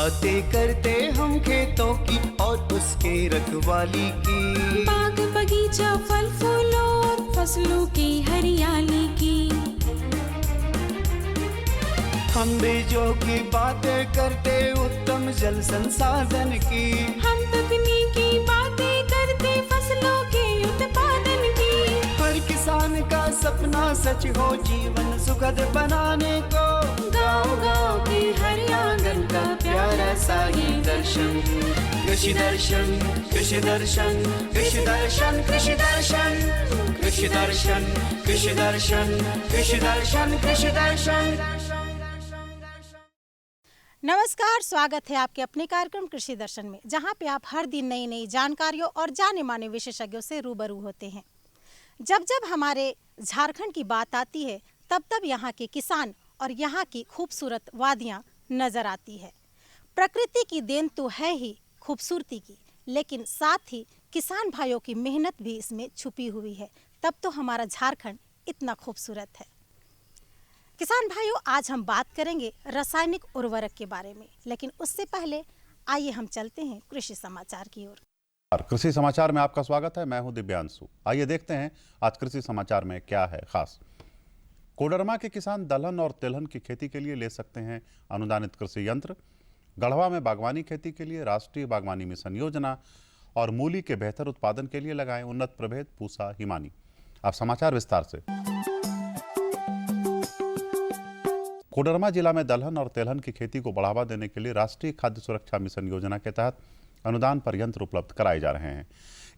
बातें करते हम खेतों की और उसके रखवाली की, बाग बगीचा फल फूलों और फसलों की हरियाली की। हम बीजों की बातें करते उत्तम जल संसाधन की, हम तकनीकी बातें करते फसलों के उत्पादन की। हर किसान का सपना सच हो जीवन सुखद बनाने को, गाँव-गाँव के हर आंगन का प्यारा सा ये दर्शन। कृषि दर्शन, कृषि दर्शन, कृषि दर्शन, कृषि दर्शन, कृषि दर्शन, कृषि दर्शन, कृषि दर्शन, कृषि दर्शन। नमस्कार, स्वागत है आपके अपने कार्यक्रम कृषि दर्शन में, जहां पे आप हर दिन नई नई जानकारियों और जाने माने विशेषज्ञों से रूबरू होते हैं। जब जब हमारे झारखंड की बात आती है तब तब यहाँ के किसान और यहाँ की खूबसूरत वादियाँ नजर आती है। प्रकृति की देन तो है ही खूबसूरती की, लेकिन साथ ही किसान भाइयों की मेहनत भी इसमें छुपी हुई है, तब तो हमारा झारखंड इतना खूबसूरत है। किसान भाइयों, आज हम बात करेंगे रासायनिक उर्वरक के बारे में, लेकिन उससे पहले आइए हम चलते हैं कृषि समाचार की ओर। कृषि समाचार में आपका स्वागत है। मैं हूं दिव्यांशु। आइए देखते हैं आज कृषि समाचार में क्या है खास। कोडरमा के किसान दलहन और तिलहन की खेती के लिए ले सकते हैं अनुदानित कृषि यंत्र। गढ़वा में बागवानी खेती के लिए राष्ट्रीय बागवानी मिशन योजना और मूली के बेहतर उत्पादन के लिए लगाएं उन्नत प्रभेद पूसा हिमानी। अब समाचार विस्तार से। कोडरमा जिला में दलहन और तिलहन की खेती को बढ़ावा देने के लिए राष्ट्रीय खाद्य सुरक्षा मिशन योजना के तहत अनुदान पर यंत्र उपलब्ध कराए जा रहे हैं।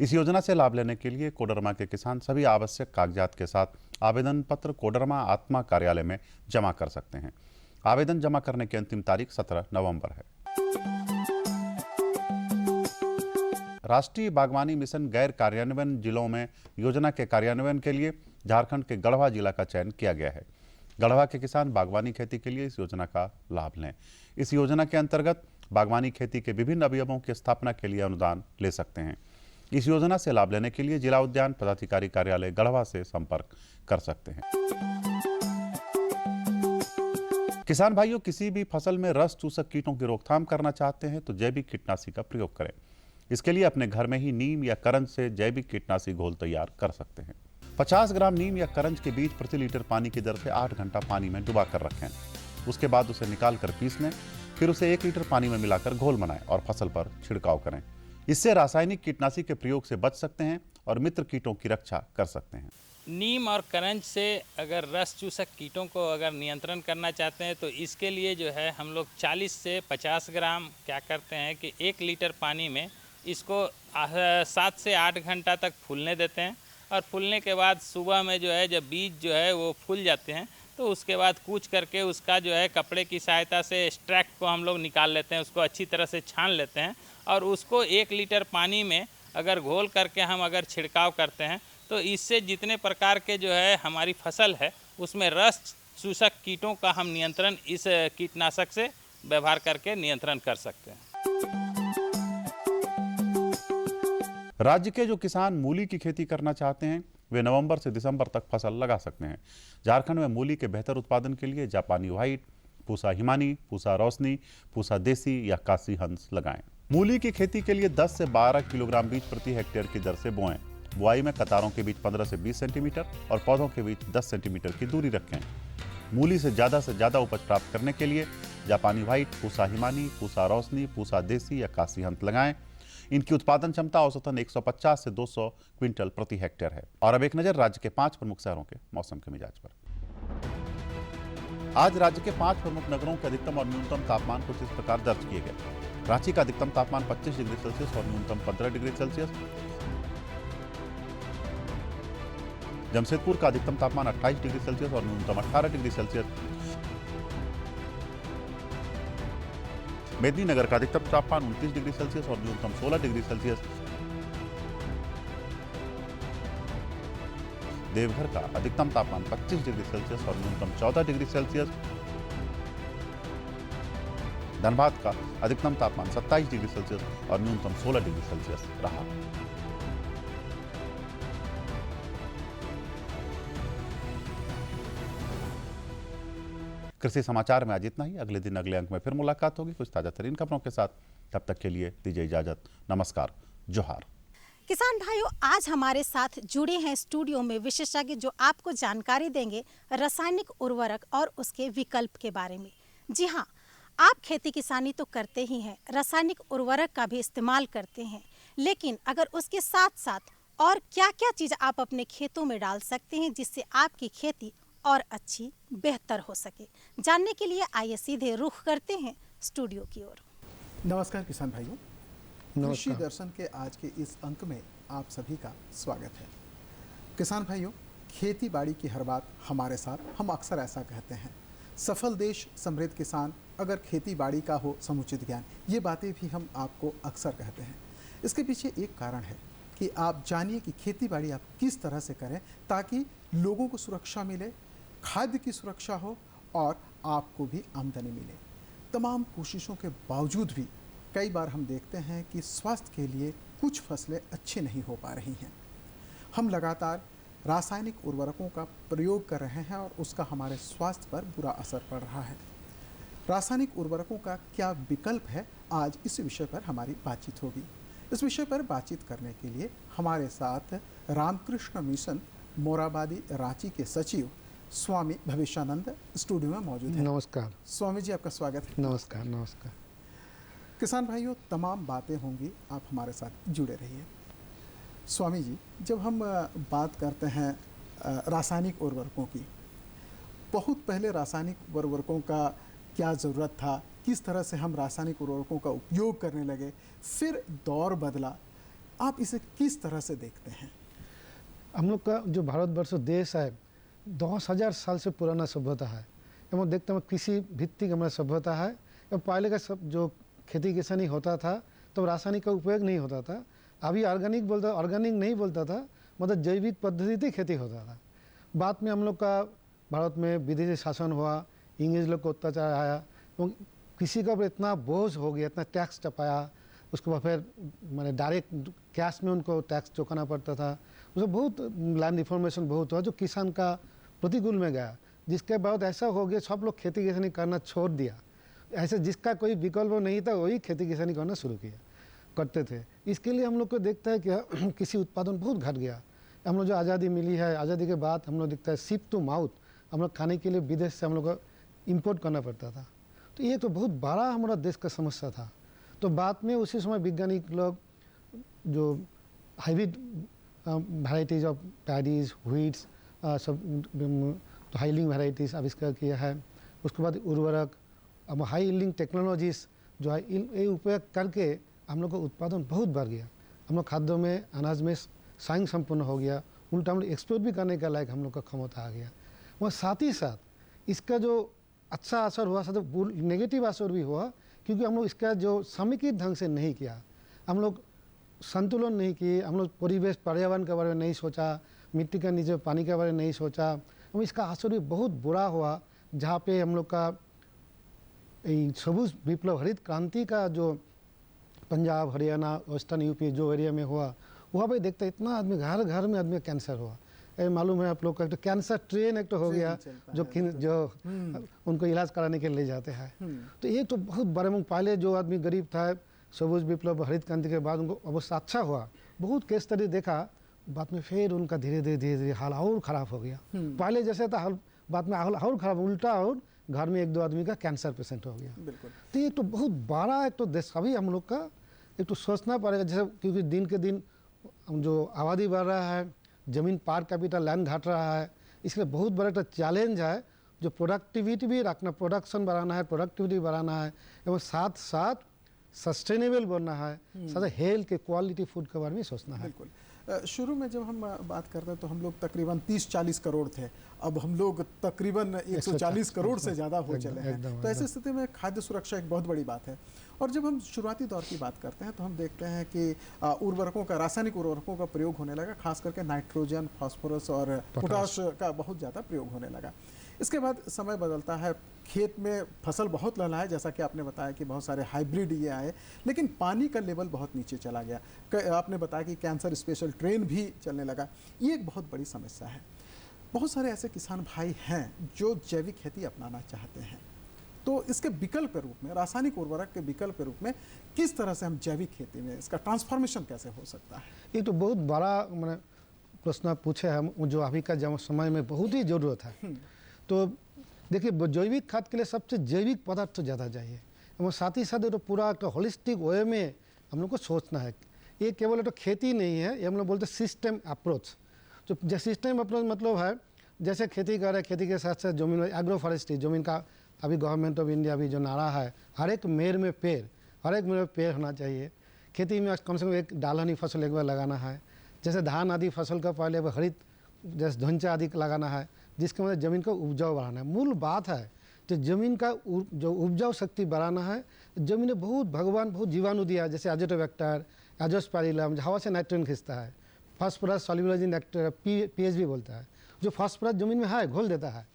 इस योजना से लाभ लेने के लिए कोडरमा के किसान सभी आवश्यक कागजात के साथ आवेदन पत्र कोडरमा आत्मा कार्यालय में जमा कर सकते हैं। आवेदन जमा करने की अंतिम तारीख 17 नवंबर है। राष्ट्रीय बागवानी मिशन गैर कार्यान्वयन जिलों में योजना के कार्यान्वयन के लिए झारखंड के गढ़वा जिला का चयन किया गया है। गढ़वा के किसान बागवानी खेती के लिए इस योजना का लाभ लें। इस योजना के अंतर्गत बागवानी खेती के विभिन्न अवयवों की स्थापना के लिए अनुदान ले सकते हैं। इस योजना से लाभ लेने के लिए जिला उद्यान पदाधिकारी कार्यालय गढ़वा से संपर्क कर सकते हैं। किसान भाइयों, किसी भी फसल में रस चूसक कीटों की रोकथाम करना चाहते हैं तो जैविक कीटनाशी का प्रयोग करें। इसके लिए अपने घर में ही नीम या करंज से जैविक कीटनाशी घोल तैयार कर सकते हैं। 50 ग्राम नीम या करंज के बीज प्रति लीटर पानी की दर से 8 घंटा पानी में डुबा कर रखें। उसके बाद उसे निकाल कर पीस लें। फिर उसे 1 लीटर पानी में मिलाकर घोल बनाएं और फसल पर छिड़काव करें। इससे रासायनिक कीटनाशी के प्रयोग से बच सकते हैं और मित्र कीटों की रक्षा कर सकते हैं। नीम और करंज से अगर रस चूसक कीटों को अगर नियंत्रण करना चाहते हैं तो इसके लिए जो है हम लोग 40 से 50 ग्राम क्या करते हैं कि 1 लीटर पानी में इसको 7 से 8 घंटा तक फूलने देते हैं। और फूलने के बाद सुबह में जो है जब बीज जो है वो फूल जाते हैं तो उसके बाद कूच करके उसका जो है कपड़े की सहायता से एक्सट्रैक्ट को हम लोग निकाल लेते हैं, उसको अच्छी तरह से छान लेते हैं और उसको 1 लीटर पानी में अगर घोल करके हम अगर छिड़काव करते हैं तो इससे जितने प्रकार के जो है हमारी फसल है उसमें रस चूसक कीटों का हम नियंत्रण इस कीटनाशक से व्यवहार करके नियंत्रण कर सकते हैं। राज्य के जो किसान मूली की खेती करना चाहते हैं वे नवंबर से दिसंबर तक फसल लगा सकते हैं। झारखंड में मूली के बेहतर उत्पादन के लिए जापानी व्हाइट, पूसा हिमानी, पूसा रोशनी, पूसा देसी या काशी हंस लगाएं। मूली की खेती के लिए 10 से 12 किलोग्राम बीज प्रति हेक्टेयर की दर से बोएं। बुआई में कतारों के बीच 15 से 20 सेंटीमीटर और पौधों के बीच 10 सेंटीमीटर की दूरी रखें। मूली से ज़्यादा उपज प्राप्त करने के लिए जापानी व्हाइट, पूसा हिमानी, पूसा रोशनी, पूसा देसी या काशी हंस लगाएं। इनकी उत्पादन क्षमता औसतन 150 से 200 क्विंटल प्रति हेक्टेयर है। और अब एक नजर राज्य के 5 प्रमुख शहरों के मौसम के मिजाज पर। आज राज्य के 5 प्रमुख नगरों के अधिकतम और न्यूनतम तापमान कुछ इस प्रकार दर्ज किए गए। रांची का अधिकतम तापमान 25 डिग्री सेल्सियस और न्यूनतम 15 डिग्री सेल्सियस। जमशेदपुर का अधिकतम तापमान 28 डिग्री सेल्सियस और न्यूनतम 18 डिग्री सेल्सियस। मेदिनीनगर का अधिकतम तापमान 29 डिग्री सेल्सियस और न्यूनतम 16 डिग्री सेल्सियस। देवघर का अधिकतम तापमान 25 डिग्री सेल्सियस और न्यूनतम 14 डिग्री सेल्सियस। धनबाद का अधिकतम तापमान 27 डिग्री सेल्सियस और न्यूनतम 16 डिग्री सेल्सियस रहा। कृषि समाचार में आज इतना ही। अगले दिन अगले अंक में फिर मुलाकात होगी कुछ ताज़ा तरीन खबरों के साथ। तब तक के लिए दीजिए इजाजत। नमस्कार, जोहार। किसान भाइयों, आज हमारे साथ जुड़े हैं स्टूडियो में विशेषज्ञ जो आपको जानकारी देंगे रासायनिक उर्वरक और उसके विकल्प के बारे में। जी हाँ, आप खेती किसानी तो करते ही हैं, रासायनिक उर्वरक का भी इस्तेमाल करते हैं, लेकिन अगर उसके साथ साथ और क्या क्या चीज़ आप अपने खेतों में डाल सकते हैं जिससे आपकी खेती और अच्छी बेहतर हो सके, जानने के लिए आइए सीधे रुख करते हैं स्टूडियो की ओर। नमस्कार किसान भाइयों, कृषि दर्शन के आज के इस अंक में आप सभी का स्वागत है। किसान भाइयों, खेती बाड़ी की हर बात हमारे साथ, हम अक्सर ऐसा कहते हैं, सफल देश समृद्ध किसान, अगर खेती बाड़ी का हो समुचित ज्ञान, ये बातें भी हम आपको अक्सर कहते हैं। इसके पीछे एक कारण है कि आप जानिए कि खेती बाड़ी आप किस तरह से करें ताकि लोगों को सुरक्षा मिले, खाद्य की सुरक्षा हो और आपको भी आमदनी मिले। तमाम कोशिशों के बावजूद भी कई बार हम देखते हैं कि स्वास्थ्य के लिए कुछ फसलें अच्छी नहीं हो पा रही हैं। हम लगातार रासायनिक उर्वरकों का प्रयोग कर रहे हैं और उसका हमारे स्वास्थ्य पर बुरा असर पड़ रहा है। रासायनिक उर्वरकों का क्या विकल्प है, आज इस विषय पर हमारी बातचीत होगी। इस विषय पर बातचीत करने के लिए हमारे साथ रामकृष्ण मिशन मोराबादी रांची के सचिव स्वामी भविष्यानंद स्टूडियो में मौजूद हैं। नमस्कार स्वामी जी, आपका स्वागत है। नमस्कार। नमस्कार किसान भाइयों, तमाम बातें होंगी, आप हमारे साथ जुड़े रहिए। स्वामी जी, जब हम बात करते हैं रासायनिक उर्वरकों की, बहुत पहले रासायनिक उर्वरकों का क्या ज़रूरत था, किस तरह से हम रासायनिक उर्वरकों का उपयोग करने लगे, फिर दौर बदला, आप इसे किस तरह से देखते हैं? हम लोग का जो भारतवर्ष देश है 10,000 साल से पुराना सभ्यता है। हम देखते हैं कृषि भित्तिक हमारा सभ्यता है। पहले का सब जो खेती किसानी होता था तो रासायनिक का उपयोग नहीं होता था। अभी ऑर्गेनिक नहीं बोलता था, मतलब जैविक पद्धति से खेती होता था। बाद में हम लोग का भारत में विदेशी शासन हुआ, इंग्रेज लोग को अत्याचार आया, तो किसी का इतना बोझ हो गया, इतना टैक्स चपाया, उसके बाद फिर मैंने डायरेक्ट कैश में उनको टैक्स चुकाना पड़ता था। उसमें बहुत लैंड रिफॉर्मेशन बहुत हुआ जो किसान का प्रतिकूल में गया, जिसके बाद ऐसा हो गया सब लोग खेती किसानी करना छोड़ दिया। ऐसे जिसका कोई विकल्प नहीं था वही खेती किसानी करना शुरू करते थे। इसके लिए हम लोग को देखता है कि कृषि उत्पादन बहुत घट गया। हम लोग जो आज़ादी मिली है, आज़ादी के बाद हम लोग देखता है शिप टू माउथ, हम लोग खाने के लिए विदेश से हम लोग को इम्पोर्ट करना पड़ता था। तो ये तो बहुत बड़ा हमारा देश का समस्या था। तो बाद में उसी समय वैज्ञानिक लोग जो hybrid varieties of paddies, Vitz, सब हाई यील्डिंग वैराइटीज़ आविष्कार किया है। उसके बाद उर्वरक, अब हाई यील्डिंग टेक्नोलॉजीज़ जो है ये उपयोग करके हम लोग का उत्पादन बहुत बढ़ गया। हम लोग खाद्यों में, अनाज में साइंस संपन्न हो गया, उल्टा हम लोग एक्सपोर्ट भी करने का लायक हम लोग का क्षमता आ गया। वह साथ ही साथ इसका जो अच्छा असर हुआ, साथ नेगेटिव असर भी हुआ, क्योंकि हम लोग इसका जो समेकित ढंग से नहीं किया, हम लोग संतुलन नहीं किए, हम लोग परिवेश पर्यावरण के बारे में नहीं सोचा, मिट्टी के नीचे पानी के बारे में नहीं सोचा। हम इसका असर भी बहुत बुरा हुआ। जहाँ पे हम लोग का सबुज विप्लव, हरित क्रांति का जो पंजाब, हरियाणा, वेस्टर्न यूपी जो एरिया में हुआ, वहाँ पे देखते इतना आदमी घर घर में आदमी कैंसर हुआ। मालूम है आप लोग का, एक कैंसर ट्रेन एक तो हो गया जो उनको इलाज कराने के लिए ले जाते हैं। तो ये तो बहुत बड़े मुँह, पहले जो आदमी गरीब था, सबुज विप्लव हरित क्रांति के बाद उनको अवस्था अच्छा हुआ, बहुत केस स्टडी देखा, बाद में फिर उनका धीरे धीरे हाल और ख़राब हो गया। पहले जैसे था हाल, बाद में हाल और ख़राब, उल्टा, और घर में 1-2 आदमी का कैंसर पेशेंट हो गया। तो ये तो बहुत बड़ा एक तो देश अभी हम लोग का एक तो सोचना पड़ेगा, जैसे क्योंकि दिन के दिन जो आबादी बढ़ रहा है, ज़मीन पर कैपिटल लैंड घट रहा है, इसलिए बहुत बड़ा एक चैलेंज है जो प्रोडक्टिविटी भी रखना, प्रोडक्शन बढ़ाना है, प्रोडक्टिविटी बढ़ाना है, एवं साथ साथ सस्टेनेबल बनना है, साथ हेल्थ के क्वालिटी फूड के बारे में सोचना है। बिल्कुल। शुरू में जब हम बात करते हैं तो हम लोग तकरीबन 30-40 करोड़ थे, अब हम लोग तकरीबन 140 करोड़ से ज़्यादा हो चले हैं। तो ऐसी स्थिति में खाद्य सुरक्षा एक बहुत बड़ी बात है। और जब हम शुरुआती दौर की बात करते हैं तो हम देखते हैं कि उर्वरकों का, रासायनिक उर्वरकों का प्रयोग होने लगा, खास करके नाइट्रोजन, फास्फोरस और पोटाश का बहुत ज़्यादा प्रयोग होने लगा। इसके बाद समय बदलता है, खेत में फसल बहुत लहलाए, जैसा कि आपने बताया कि बहुत सारे हाइब्रिड ये आए, लेकिन पानी का लेवल बहुत नीचे चला गया। आपने बताया कि कैंसर स्पेशल ट्रेन भी चलने लगा, ये एक बहुत बड़ी समस्या है। बहुत सारे ऐसे किसान भाई हैं जो जैविक खेती अपनाना चाहते हैं, तो इसके विकल्प के रूप में, रासायनिक उर्वरक के विकल्प के रूप में किस तरह से हम जैविक खेती में इसका ट्रांसफॉर्मेशन कैसे हो सकता है? ये तो बहुत बड़ा मैंने प्रश्न आप पूछे हम, जो अभी का समय में बहुत ही ज़रूरत है। तो देखिए, जैविक खाद के लिए सबसे जैविक पदार्थ तो ज़्यादा चाहिए, और साथ ही साथ तो पूरा एक होलिस्टिक वे में हम लोग को सोचना है। ये केवल एक खेती नहीं है, ये हम लोग बोलते हैं सिस्टम अप्रोच। तो सिस्टम अप्रोच मतलब है जैसे खेती कर रहे हैं, खेती के साथ साथ जमीन में एग्रो फॉरेस्ट्री, जमीन का अभी गवर्नमेंट ऑफ इंडिया भी जो नारा है, हर एक मेड़ में पेड़, हर एक मेड़ में पेड़ होना चाहिए। खेती में कम से कम एक दालहनी फसल एक बार लगाना है, जैसे धान आदि फसल का पहले हरित जैसे धुंचा आदि लगाना है, जिसके मतलब ज़मीन का उपजाऊ बढ़ाना है। मूल बात है तो ज़मीन का जो उपजाऊ शक्ति बढ़ाना है। ज़मीन में भगवान बहुत जीवाणु दिया है, जैसे एजोटोबैक्टर, एजोस्पेरिलम, हवा से नाइट्रोजन खींचता है, फास्फोरस सॉल्युबल इन पीएच भी बोलता है, जो फास्फोरस ज़मीन में है घोल देता है।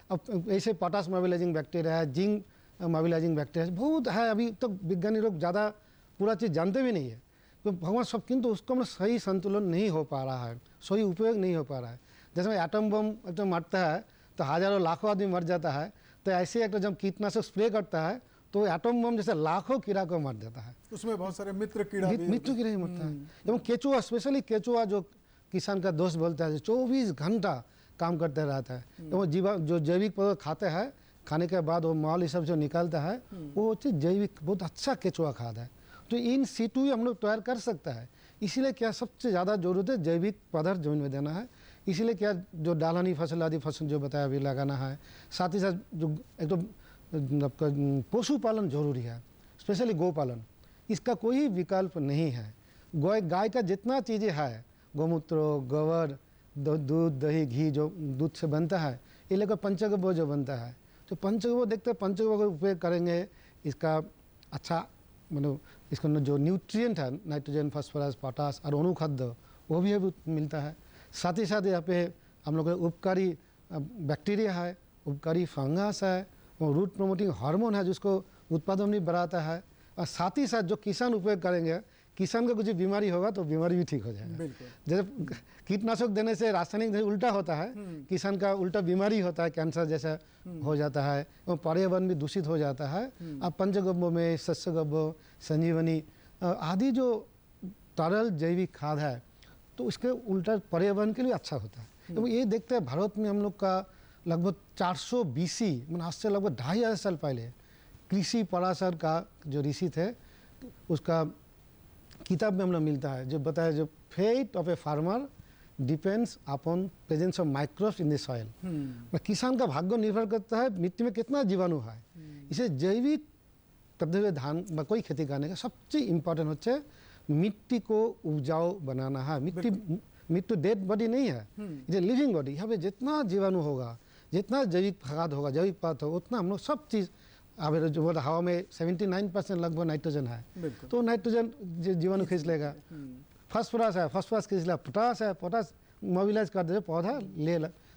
अब ऐसे पोटास मोबिलाइजिंग बैक्टीरिया है, जिंक मोबिलाइजिंग बैक्टीरिया बहुत है। अभी तक वैज्ञानिक लोग ज़्यादा पूरा चीज़ जानते भी नहीं है, तो भगवान सब, किंतु उसका मतलब सही संतुलन नहीं हो पा रहा है, सही उपयोग नहीं हो पा रहा है। जैसे एटम बम एकदम मारता है तो हज़ारों लाखों आदमी मर जाता है, तो ऐसे एक जब कीटनाशक स्प्रे करता है तो एटम बम जैसे लाखों कीड़ा को मार देता है। उसमें बहुत सारे मित्र कीड़ा ही मरता है। एवं केचुआ, स्पेशली केचुआ जो किसान का दोस्त बोलता है, 24 घंटा काम करते रहता है। एवं जो जैविक पदार्थ खाते हैं, खाने के बाद वो मॉल ये सब जो निकलता है वो जैविक बहुत अच्छा केचुआ खाद है। तो इन सीटू हम लोग तैयार कर सकता है। इसीलिए क्या सबसे ज़्यादा जरूरत है जैविक पदार्थ जमीन में देना है। इसीलिए क्या जो दालहनी फसल आदि फसल जो बताया अभी लगाना है, साथ ही साथ जो एक तो पशुपालन जरूरी है, स्पेशली गौपालन, इसका कोई विकल्प नहीं है। गाय का जितना चीज़ें है, गौमूत्र, गोबर, दूध, दही, घी जो दूध से बनता है, ये लेकर पंचगव्य जो बनता है, तो पंचगव्य देखते हैं, पंचगव्य का उपयोग करेंगे, इसका अच्छा मतलब इसका जो न्यूट्रिएंट है, नाइट्रोजन, फास्फोरस, पोटास और अनुखाद्य वो भी मिलता है। साथ ही साथ यहाँ पे हम लोग उपकारी बैक्टीरिया है, उपकारी फंगस है, और रूट प्रोमोटिंग हार्मोन है जिसको उत्पादन भी बढ़ाता है। और साथ ही साथ जो किसान उपयोग करेंगे, किसान का कुछ बीमारी होगा तो बीमारी भी ठीक हो जाएगा। जैसे कीटनाशक देने से रासायनिक देने उल्टा होता है, किसान का उल्टा बीमारी होता है, कैंसर जैसा हो जाता है, और पर्यावरण भी दूषित हो जाता है। अब पंचगव्य में शस्यगव्य, संजीवनी आदि जो तरल जैविक खाद है, तो उसके उल्टा पर्यावरण के लिए अच्छा होता है। तो ये देखते हैं भारत में हम लोग का लगभग 400 BC, मतलब आज से लगभग 2500 साल पहले कृषि पराशर का जो ऋषि थे, उसका किताब में हम लोग मिलता है जो बताया, जो fate of a farmer depends upon presence of microbes in the soil. किसान का भाग्य निर्भर करता है मिट्टी में कितना जीवाणु है। इसे जैविक पद्धति धान मकई खेती करने का सबसे इम्पोर्टेंट होता है मिट्टी को उपजाऊ बनाना है। मिट्टी डेड बॉडी नहीं है, ये लिविंग बॉडी। यहाँ पे जितना जीवाणु होगा, जितना जैविक खाद होगा, जैविक पदार्थ होगा, उतना हम लोग सब चीज़ अब जो बोला हवा में 79% लगभग नाइट्रोजन है, तो नाइट्रोजन जीवाणु खींच लेगा। फास्फोरस है, फास्फोरस खींच लेगा। पोटास है, पोटास मोबिलाइज कर देगा, पौधा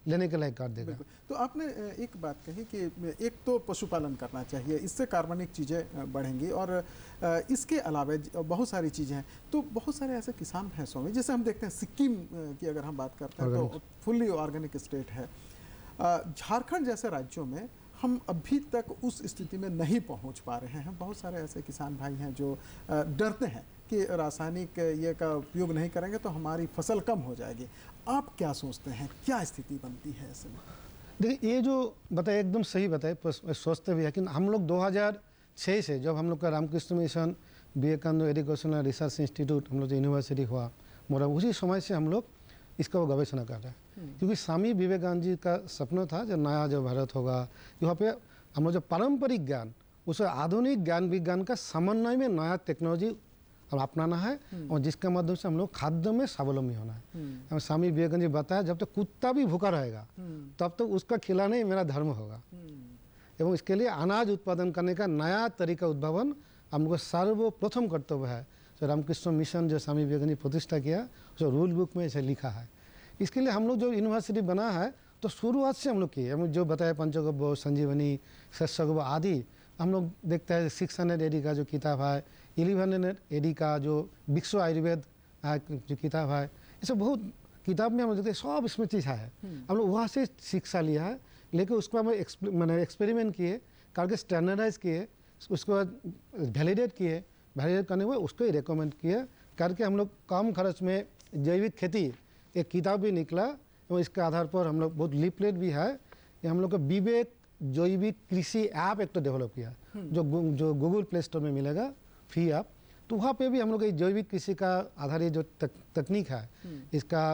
लेने के लायक कर देगा। तो आपने एक बात कही कि एक तो पशुपालन करना चाहिए, इससे कार्बनिक चीज़ें बढ़ेंगी, और इसके अलावा बहुत सारी चीज़ें हैं। तो बहुत सारे ऐसे किसान हैं स्वामी, जैसे हम देखते हैं सिक्किम की अगर हम बात करते हैं तो फुल्ली ऑर्गेनिक स्टेट है। झारखंड जैसे राज्यों में हम अभी तक उस स्थिति में नहीं पहुंच पा रहे हैं। बहुत सारे ऐसे किसान भाई हैं जो डरते हैं कि रासायनिक ये का उपयोग नहीं करेंगे तो हमारी फसल कम हो जाएगी। आप क्या सोचते हैं, क्या स्थिति बनती है ऐसे में? देखिए, ये जो बताए एकदम सही बताए, सोचते भी है कि हम लोग 2006 से जब हम लोग का Ramakrishna Mission, Vivekananda Educational Research Institute हम लोग जो यूनिवर्सिटी हुआ मोरा, उसी समय से हम लोग इसका गवेषणा कर रहे हैं। क्योंकि स्वामी विवेकानंद जी का सपना था जो नया जो भारत होगा, यहाँ पे हम लोग जो पारंपरिक ज्ञान उसे आधुनिक ज्ञान विज्ञान का समन्वय में नया टेक्नोलॉजी अपनाना है, और जिसके माध्यम से हम लोग खाद्य में स्वावलंबी होना है। स्वामी विवेकानंद जी बताया, जब तक कुत्ता भी भूखा रहेगा तब तक उसका खिलाना ही मेरा धर्म होगा। एवं इसके लिए अनाज उत्पादन करने का नया तरीका उद्भावन हमको सर्वप्रथम कर्तव्य है। जो रामकृष्ण मिशन जो स्वामी विवेकानंद जी प्रतिष्ठा किया, जो रूल बुक में इसे लिखा है। इसके लिए हम लोग जो यूनिवर्सिटी बना है तो शुरुआत से हम लोग किए, हम जो बताया पंचगव्य, संजीवनी, शस्यगव्य आदि हम लोग देखते हैं। 600 AD का जो किताब है, 1100 AD का जो विश्व आयुर्वेद जो किताब है, ये सब बहुत किताब में हम देखते हैं सब इसमें चीज़ है, हम लोग वहाँ से शिक्षा लिया है, लेकिन उसको हम मैंने एक्सपेरिमेंट किए, करके स्टैंडर्डाइज किए, उसको वैलिडेट किए, वैलिडेट करने के बाद उसको ही रिकमेंड किए, करके हम लोग कम खर्च में जैविक खेती एक किताब भी निकला, और इसके आधार पर हम लोग बहुत लीफलेट भी है, ये हम लोग का विवेक जैविक कृषि ऐप एक तो डेवलप किया, जो गूगल प्ले स्टोर में मिलेगा फ्री ऐप। तो वहाँ पे भी हम लोग जैविक कृषि का आधारित जो तकनीक है, इसका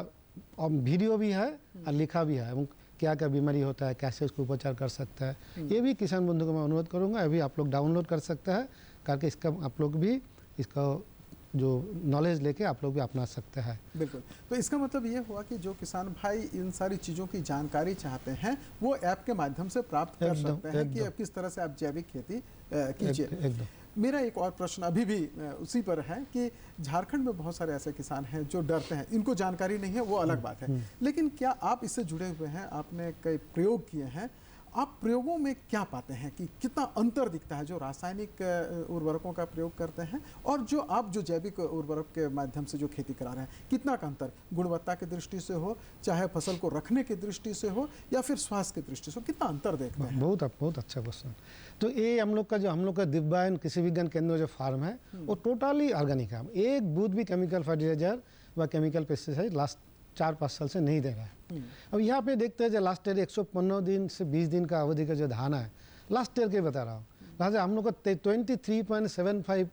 वीडियो भी है और लिखा भी है, এবং क्या क्या बीमारी होता है, कैसे उसको उपचार कर सकता है, ये भी किसान बंधु को मैं अनुरोध करूँगा, अभी आप लोग डाउनलोड कर सकते हैं, करके इसका आप लोग भी इसका जो नॉलेज लेके आप लोग भी अपना सकते हैं। बिल्कुल, तो इसका मतलब ये हुआ कि जो किसान भाई इन सारी चीज़ों की जानकारी चाहते हैं वो ऐप के माध्यम से प्राप्त कर सकते हैं कि किस तरह से आप जैविक खेती कीजिए। मेरा एक और प्रश्न अभी भी उसी पर है कि झारखंड में बहुत सारे ऐसे किसान हैं जो डरते हैं, इनको जानकारी नहीं है, वो अलग बात है, लेकिन क्या आप इससे जुड़े हुए हैं, आपने कई प्रयोग किए हैं, आप प्रयोगों में क्या पाते हैं कि कितना अंतर दिखता है जो रासायनिक उर्वरकों का प्रयोग करते हैं और जो आप जो जैविक उर्वरक के माध्यम से जो खेती करा रहे हैं, कितना का अंतर गुणवत्ता की दृष्टि से हो, चाहे फसल को रखने की दृष्टि से हो या फिर स्वास्थ्य की दृष्टि से हो, कितना अंतर देखते हैं? बहुत अच्छा क्वेश्चन। तो ये हम लोग का दिव्यांग कृषि विज्ञान केंद्र जो फार्म है वो टोटली ऑर्गेनिक है, एक बूथ भी केमिकल फर्टिलाइजर व केमिकल पेस्टिसाइड लास्ट 4-5 साल से नहीं दे रहा है। अब यहाँ पे देखते हैं जो लास्ट ईयर 115 दिन से 20 दिन का अवधि का जो धान है, लास्ट ईयर के बता रहा हूँ, राजा हम लोग का 23.75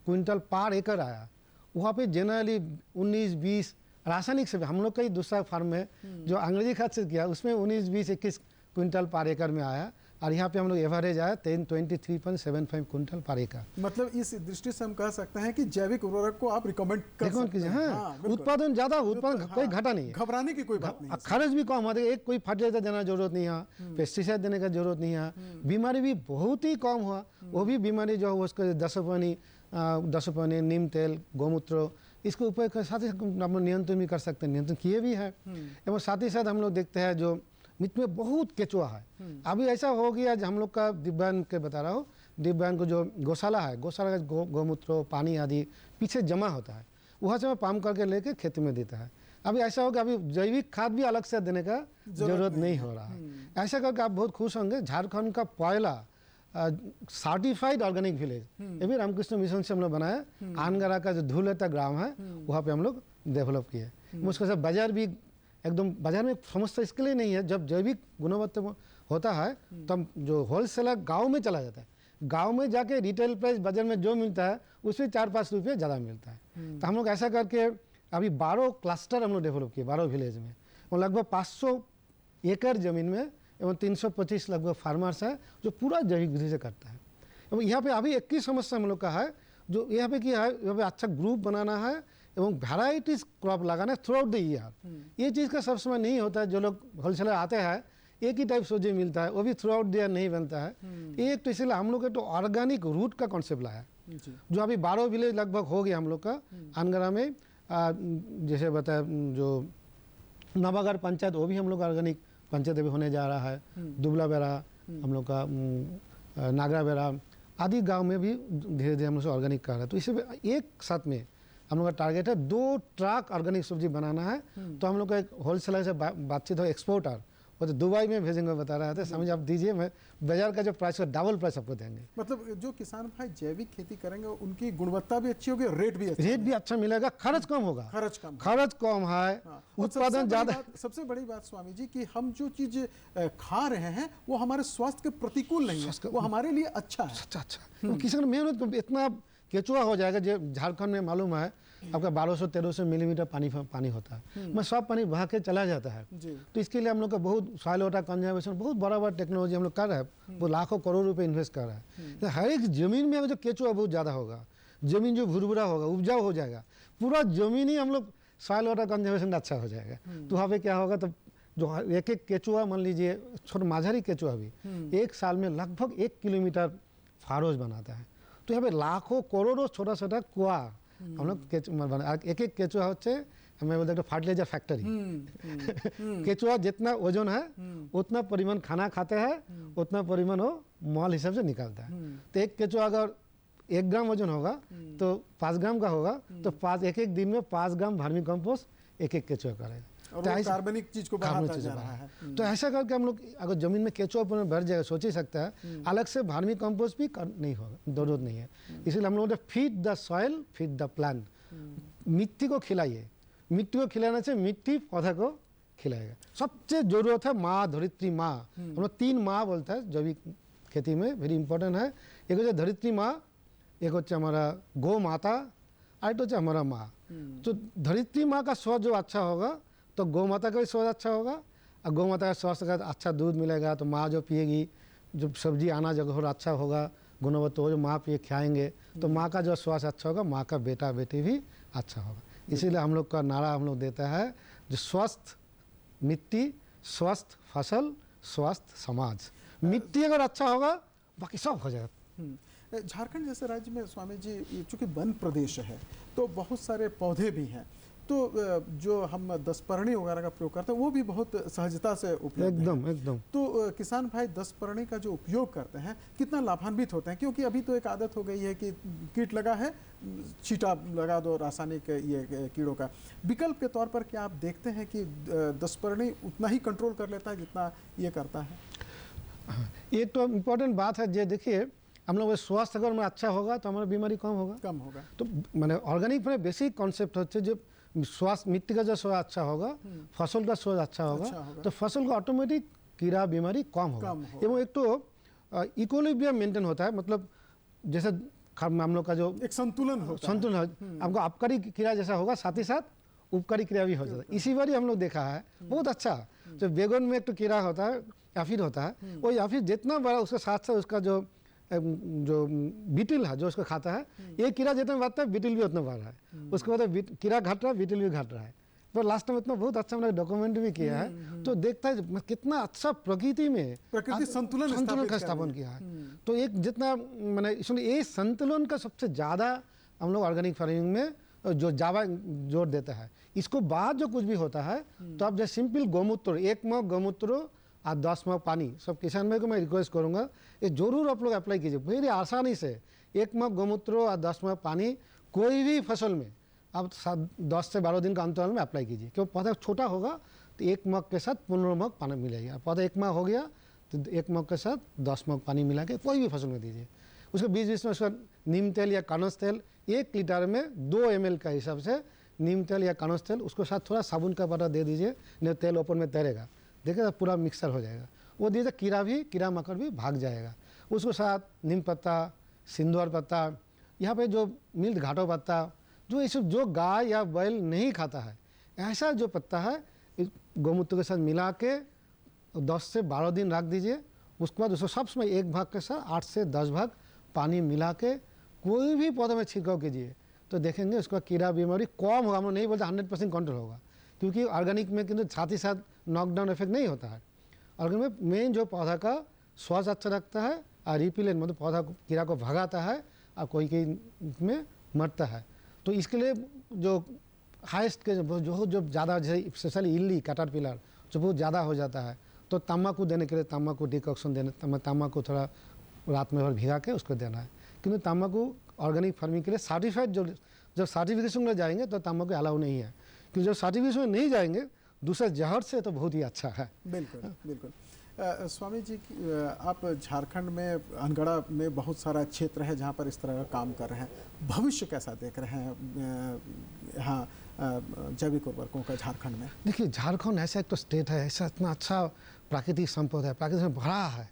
क्विंटल पर एकड़ आया। वहाँ पे जनरली 19-20 रासायनिक से हम लोग का ही दूसरा फार्म में जो अंग्रेजी खाद से किया उसमें 19-20-21 क्विंटल पर एकड़ में आया, और यहाँ पे हम लोग एवरेज आया 23.75 क्विंटल पर एकड़। मतलब इस दृष्टि से हम कह सकते हैं कि जैविक उर्वरक को आप रिकमेंड कर सकते हैं। हाँ, उत्पादन ज्यादा, उत्पादन कोई घाटा नहीं है, घबराने की कोई बात नहीं है, खर्च भी कम है, एक कोई फर्टिलाइजर देने की जरूरत नहीं है, पेस्टिसाइड देने का जरूरत नहीं है, बीमारी भी बहुत ही कम हुआ, वो भी बीमारी जो है उसको दसोपानी नीम तेल गौमूत्र इसको उपयोग कर साथ ही हम लोग नियंत्रण भी कर सकते हैं, नियंत्रण किए भी है। एवं साथ ही साथ हम लोग देखते हैं जो मिट्टी में बहुत केचुआ है, अभी ऐसा हो गया हम लोग का दिव्यांग के बता रहा हूँ, दिव्यांग को जो गौशाला है, गौशाला का गौमूत्र पानी आदि पीछे जमा होता है, वहाँ से मैं पंप करके लेके खेती में देता है। अभी ऐसा होगा, अभी जैविक खाद भी अलग से देने का जरूरत नहीं हो रहा है। ऐसा करके आप बहुत खुश होंगे, झारखंड का पहला सर्टिफाइड ऑर्गेनिक विलेज ये भी रामकृष्ण मिशन से हम लोग बनाया, आनगरा का जो धूलता ग्राम है वहाँ पे हम लोग डेवलप किए। उसके साथ बाजार भी एकदम, बाजार में समस्या इसके लिए नहीं है, जब जैविक गुणवत्ता होता है तब जो होलसेलर गांव में चला जाता है, गांव में जाके रिटेल प्राइस बाजार में जो मिलता है उससे 4-5 रुपये ज़्यादा मिलता है। तो हम लोग ऐसा करके अभी 12 क्लस्टर हम लोग डेवलप किए 12 विलेज में, और लगभग 500 एकड़ ज़मीन में एवं 325 लगभग फार्मर्स है जो पूरा जैविक विधि से करता है। एवं यहाँ पे अभी 21 समस्या हम लोग का है, जो यहाँ पे क्या है, यहाँ पे अच्छा ग्रुप बनाना है एवं वैराइटीज क्रॉप लगाना है थ्रू आउट द ईयर। ये चीज़ का सब समय नहीं होता है, जो लोग होलसेलर आते हैं एक ही टाइप सब्जी मिलता है, वो भी थ्रू आउट द ईयर नहीं बनता है। एक तो इसलिए हम लोग तो ऑर्गेनिक रूट का कॉन्सेप्ट लाया, जो अभी 12 विलेज लगभग हो गया हम लोग का अनगरा में। जैसे बताया जो नवागढ़ पंचायत, वो भी हम लोग ऑर्गेनिक पंचायत अभी होने जा रहा है, दुबला बेरा हम लोग का नागरा बेरा आदि गांव में भी धीरे धीरे हम लोग ऑर्गेनिक कर रहे हैं। तो इसे एक साथ में हम लोग का टारगेट है 2 ट्रक ऑर्गेनिक सब्जी बनाना है। तो हम लोग का एक होलसेलर से बातचीत हो, एक्सपोर्टर वो तो दुबई में भेजेंगे बता रहा था, समझ आप दीजिए, मैं बाजार का जो प्राइस है डबल प्राइस आपको देंगे। मतलब जो किसान भाई जैविक खेती करेंगे उनकी गुणवत्ता भी अच्छी होगी, रेट भी अच्छा मिलेगा, खर्च कम होगा, खर्च कम है, उत्पादन ज्यादा। सबसे बड़ी बात स्वामी जी कि हम जो चीज खा रहे हैं वो हमारे स्वास्थ्य के प्रतिकूल नहीं है, वो हमारे लिए अच्छा है। अच्छा किसान मेहनत इतना केचुआ हो जाएगा, जो झारखंड में मालूम है आपका 1200-1300 मिलीमीटर पानी होता है, मैं सब पानी बहा के चला जाता है। तो इसके लिए हम लोग का बहुत सॉइल वाटर कंजर्वेशन बहुत बड़ा टेक्नोलॉजी हम लोग कर रहे हैं, वो लाखों करोड़ रुपए इन्वेस्ट कर रहा है। तो हर एक जमीन में जो केचुआ बहुत ज़्यादा होगा, जमीन जो भुरभुरा होगा उपजाऊ हो जाएगा, पूरा जमीन ही हम लोग सॉइल वाटर कंजर्वेशन अच्छा हो जाएगा। तो वहाँ पे क्या होगा, तो जो एक केचुआ मान लीजिए छोटा माझारी केचुआ भी 1 साल में लगभग 1 किलोमीटर फारोज बनाता है। तो यहाँ पे लाखों करोड़ों छोटा छोटा कुआ हम लोग एक एक केचुआ होच्छे हमें बोलते हैं फार्टिलाइजर फैक्ट्री। केचुआ जितना वजन है उतना परिमाण खाना खाते हैं, उतना परिमाण वो मॉल हिसाब से निकालता है। तो एक केचुआ अगर 1 ग्राम वजन होगा तो 5 ग्राम का होगा, तो एक एक दिन में 5 ग्राम वर्मी कंपोस्ट एक केचुआ करेगा। और तो वो ऐसे- कार्बनिक चीज को कार्बनिक बढ़ाता चीजें जा रहा बढ़ा है। तो ऐसा करके हम लोग अगर जमीन में केचुआ भर जाएगा, सोच ही सकता है, अलग से वर्मी कंपोस्ट भी नहीं होगा, जरूरत नहीं है। इसलिए हम लोग feed the soil feed the plant, मिट्टी को खिलाइए, मिट्टी को खिलाने से मिट्टी पौधा को खिलाएगा। सबसे जरूरत है माँ, धरित्री माँ। हम लोग 3 माँ बोलता है जैविक खेती में, वेरी इंपॉर्टेंट है। एक होता है धरित्री माँ, एक होता है हमारा गौ माता, और एक होता है हमारा माँ। तो धरित्री माँ का स्वाद जो अच्छा होगा तो गौ माता का भी स्वाद अच्छा होगा, और गौ माता का स्वास्थ्य का अच्छा दूध मिलेगा तो माँ जो पिएगी, जो सब्जी आना जगह अच्छा होगा, गुणवत्ता हो, जो माँ पिए खाएंगे तो माँ का जो स्वास्थ्य अच्छा होगा, माँ का बेटा बेटी भी अच्छा होगा। इसीलिए हम लोग का नारा हम लोग देता है, जो स्वस्थ मिट्टी, स्वस्थ फसल, स्वस्थ समाज। मिट्टी अगर अच्छा होगा बाकी सब हो जाएगा। झारखंड जैसे राज्य में स्वामी जी, ये चूंकि वन प्रदेश है तो बहुत सारे पौधे भी हैं, तो जो हम 10 परणी वगैरह का प्रयोग करते हैं वो भी बहुत सहजता से उपलब्ध है। एकदम एकदम। तो किसान भाई 10 परणी का जो उपयोग करते हैं कितना लाभान्वित होते हैं? क्योंकि अभी तो एक आदत हो गई है कि कीट लगा है, छींटा लगा दो रासायनिक ये कीड़ों का। विकल्प के तौर पर क्या आप देखते हैं कि 10 परणी उतना ही कंट्रोल कर लेता है जितना ये करता है? एक तो इम्पोर्टेंट बात है, जो देखिए हम लोग स्वास्थ्य अगर में अच्छा होगा तो हमारा बीमारी कम होगा। तो मैंने ऑर्गेनिक में बेसिक कॉन्सेप्ट होते जो स्वास्थ्य, मिट्टी का जो स्वाद अच्छा होगा, फसल का स्वाद अच्छा होगा तो फसल का ऑटोमेटिक कीड़ा बीमारी कम होगा। एवं एक तो इक्विलिब्रियम मेंटेन होता है, मतलब जैसे हम लोग का जो एक संतुलन होता है। संतुलन आपको अपकारी कीड़ा जैसा होगा, साथ ही साथ उपकारी क्रिया भी हो जाता है। इसी बार हम लोग देखा है बहुत अच्छा, जो बैगन में एक तो कीड़ा होता है, याफिर होता है, वो याफिर जितना बड़ा उसके साथ साथ उसका जो बीटिल है जो उसको खाता है, ये कीड़ा जितना बढ़ता है बीटिल भी उतना बढ़ रहा है। उसके बाद कीड़ा घट रहा है, बीटिल भी घट रहा है। तो लास्ट में इतना बहुत अच्छा मैंने डॉक्यूमेंट भी किया है, तो देखता है कितना अच्छा प्रकृति में संतुलन का स्थापन किया है। तो एक जितना मैंने इसमें ये संतुलन का सबसे ज़्यादा हम लोग ऑर्गेनिक फार्मिंग में जो ज़्यादा जोर देता है। इसको बाद जो कुछ भी होता है तो आप जैसे सिंपल गौमूत्र, 1 मग गौमूत्र और 10 मग पानी, सब किसान भाई को मैं रिक्वेस्ट करूंगा ये जरूर आप लोग अप्लाई कीजिए मेरी आसानी से। 1 मग गौमूत्र और 10 मग पानी कोई भी फसल में आप 10 से 12 दिन का अंतराल में अप्लाई कीजिए। क्यों पौधा छोटा होगा तो 1 मग के साथ 15 मग पानी मिलेगा। पौधा 1 मग हो गया तो 1 मग के साथ 10 मग पानी मिला के कोई भी फसल में दीजिए। उसके बीच बीच में उसका नीम तेल या कानस तेल 1 लीटर में 2 ml का हिसाब से नीम तेल या कानस तेल, उसको साथ थोड़ा साबुन का बटा दे दीजिए, नहीं तेल ऊपर में तैरेगा, देखिए पूरा मिक्सर हो जाएगा। वो दीजिए, कीड़ा मकोड़ा भी भाग जाएगा। उसको साथ नीम पत्ता, सिंदूर पत्ता, यहाँ पे जो मिल्ट घाटो पत्ता, जो इस जो गाय या बैल नहीं खाता है ऐसा जो पत्ता है, गौमूत्र के साथ मिला के 10 से 12 दिन रख दीजिए। उसके बाद उसको सब समय 1 भाग के साथ 8 से 10 भाग पानी मिला के कोई भी पौधे में छिड़काव कीजिए, तो देखेंगे उसका कीड़ा बीमारी कम होगा। हम लोग नहीं बोलते 100% कंट्रोल होगा, क्योंकि ऑर्गेनिक में किंतु साथ ही साथ नॉकडाउन इफेक्ट नहीं होता है। ऑर्गेनिक में मेन जो पौधा का स्वास्थ्य अच्छा रखता है और रिपिलेंट मतलब पौधा कीड़ा को भगाता है और कोई में मरता है। तो इसके लिए जो हाईएस्ट के जो ज़्यादा जैसे स्पेशली इल्ली कैटरपिलर जो बहुत ज़्यादा हो जाता है, तो तम्बाकू देने के लिए तम्बाकू डिकॉक्शन देने, तम्बाकू थोड़ा रात में भर भिगा के उसको देना है। क्योंकि तम्बाकू ऑर्गेनिक फार्मिंग के लिए सर्टिफाइड जब सर्टिफिकेशन में जाएंगे तो तम्बाकू अलाउ नहीं है, क्योंकि जब सर्टिफिकेशन में नहीं जाएंगे दूसरे जहर से तो बहुत ही अच्छा है। बिल्कुल बिल्कुल। स्वामी जी, आप झारखंड में अनगढ़ा में बहुत सारा क्षेत्र है जहाँ पर इस तरह का काम कर रहे हैं, भविष्य कैसा देख रहे हैं यहाँ जैविक उर्वरकों का झारखंड में? देखिए झारखंड ऐसा एक तो स्टेट है, ऐसा इतना अच्छा प्राकृतिक संपदा है, प्राकृतिक में भरा है,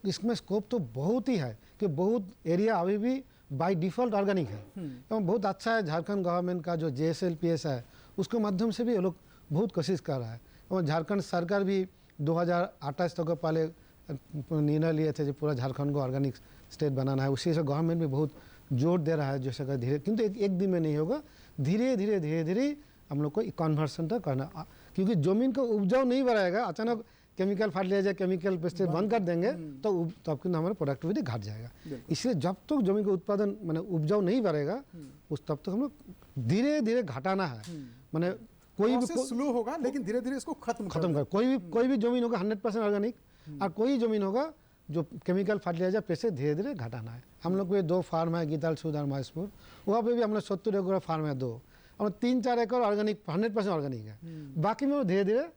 इसमें स्कोप तो बहुत ही है कि बहुत एरिया अभी भी बाय डिफ़ॉल्ट ऑर्गेनिक है। एवं बहुत अच्छा है झारखंड गवर्नमेंट का जो JSLPS है उसके माध्यम से भी ये लोग बहुत कोशिश कर रहा है। और झारखंड सरकार भी 2028 तक पहले निर्णय लिए थे जो पूरा झारखंड को ऑर्गेनिक स्टेट बनाना है, उसी से गवर्नमेंट भी बहुत जोर दे रहा है। जैसे कि धीरे, किंतु एक दिन में नहीं होगा, धीरे धीरे हम लोग को कन्वर्सन तक करना, क्योंकि ज़मीन को उपजाऊ नहीं बढ़ाएगा। अचानक केमिकल फर्टिलाइजर, केमिकल पेस्टिसाइड बंद कर देंगे तो तब कि हमारा प्रोडक्टिविटी घट जाएगा। इसलिए जब तक जमीन का उत्पादन मैंने उपजाऊ नहीं बढ़ेगा उस तब तक हम लोग धीरे घटाना है। मैंने कोई भी स्लो होगा लेकिन धीरे धीरे इसको खत्म कर। कोई भी जमीन होगा 100% ऑर्गेनिक, और कोई जमीन होगा जो केमिकल फर्टिलाइजर पेस्टिसाइड धीरे घटाना है। हम लोग को 2 फार्म है, गीताल सूद और महेशपुर, वहाँ पे भी हम लोग 70 एकड़ फार्म है 2, और 3-4 एकड़ ऑर्गेनिक 100% ऑर्गेनिक है, बाकी में वो धीरे धीरे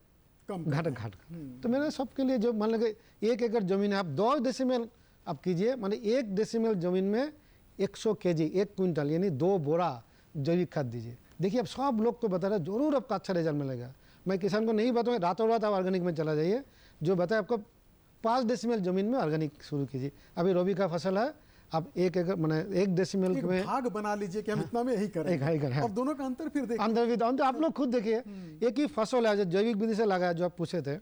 कम घट। तो मैंने सबके लिए जो मान लीजिए 1 एकड़ जमीन है, आप 2 डेसिमल आप कीजिए, माने 1 डेसिमल जमीन में 100 kg 1 क्विंटल यानी 2 बोरा जैविक खाद दीजिए। देखिए अब सब लोग को बता रहे हैं, जरूर आपका अच्छा रिजल्ट मिलेगा। मैं किसान को नहीं बताऊँगा रातों रात आप ऑर्गेनिक में चला जाइए, जो बताए आपको 5 डेसिमल जमीन में ऑर्गेनिक शुरू कीजिए। अभी रबी का फसल है, आप 1 एकड़ मैंने 1 डेसिमल में भाग बना लीजिए कि हम इतना में यही करें, और दोनों का अंतर फिर देखिए। अंदर भी तो आप लोग खुद देखिए, एक ही फसल है जो जैविक विधि से लगाया, जो आप पूछे थे,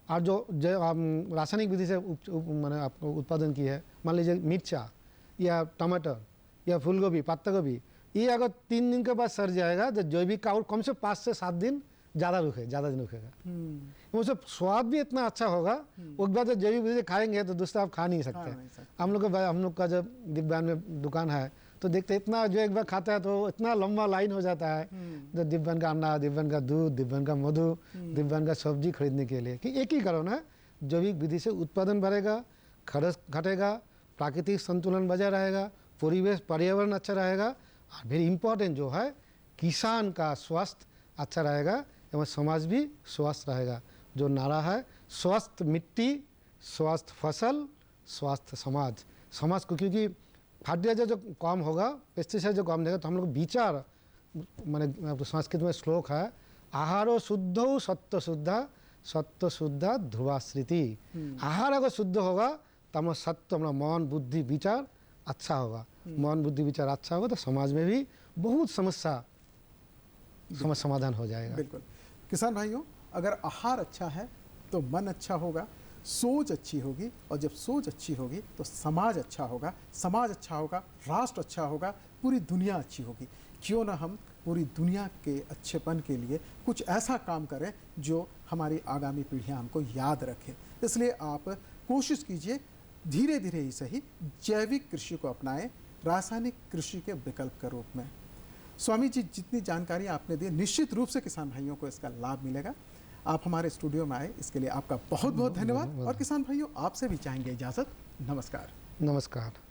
और जो रासायनिक विधि से मैंने आपको उत्पादन की है, मान लीजिए मिर्चा या टमाटर या फूलगोभी पत्ता गोभी, ये अगर 3 दिन के बाद सड़ जाएगा, तो जैविक का और कम से 5 से 7 दिन ज़्यादा दिन रुकेगा। उससे स्वाद भी इतना अच्छा होगा, एक बार जब जैविक विधि से खाएंगे तो दूसरा आप खा नहीं सकते। हम लोग का जब दिव्यांग में दुकान है तो देखते इतना, जो एक बार खाता है तो इतना लंबा लाइन हो जाता है, तो दिव्यांग का अंडा, दिव्यांग का दूध, दिव्यांग का मधु, दिव्यांग का सब्जी खरीदने के लिए, कि एक ही कारण है, जैविक विधि से उत्पादन बढ़ेगा, खर्च घटेगा, प्राकृतिक संतुलन बजा रहेगा, परिवेश पर्यावरण अच्छा रहेगा, और वेरी इंपॉर्टेंट जो है किसान का स्वास्थ्य अच्छा रहेगा एवं समाज भी स्वस्थ रहेगा। जो नारा है, स्वस्थ मिट्टी, स्वस्थ फसल, स्वस्थ समाज को, क्योंकि फर्टिलाइजर जो कम होगा, पेस्टिसाइड जो कम देगा, तो हम लोग विचार माने संस्कृत में श्लोक है, आहारो शुद्धौ सत्व शुद्धा ध्रुवाश्रिति। आहार अगर शुद्ध होगा तो हमारा सत्व, हमारा मन बुद्धि विचार अच्छा होगा, मन बुद्धि विचार अच्छा होगा तो समाज में भी बहुत समस्या समाधान हो जाएगा। बिल्कुल। किसान भाइयों, अगर आहार अच्छा है तो मन अच्छा होगा, सोच अच्छी होगी, और जब सोच अच्छी होगी तो समाज अच्छा होगा, समाज अच्छा होगा, राष्ट्र अच्छा होगा, पूरी दुनिया अच्छी होगी। क्यों ना हम पूरी दुनिया के अच्छेपन के लिए कुछ ऐसा काम करें जो हमारी आगामी पीढ़ियां हमको याद रखें। इसलिए आप कोशिश कीजिए, धीरे धीरे ही सही, जैविक कृषि को अपनाएं, रासायनिक कृषि के विकल्प के रूप में। स्वामी जी, जितनी जानकारी आपने दी, निश्चित रूप से किसान भाइयों को इसका लाभ मिलेगा। आप हमारे स्टूडियो में आए, इसके लिए आपका बहुत बहुत धन्यवाद। और किसान भाइयों, आपसे भी चाहेंगे इजाज़त। नमस्कार। नमस्कार।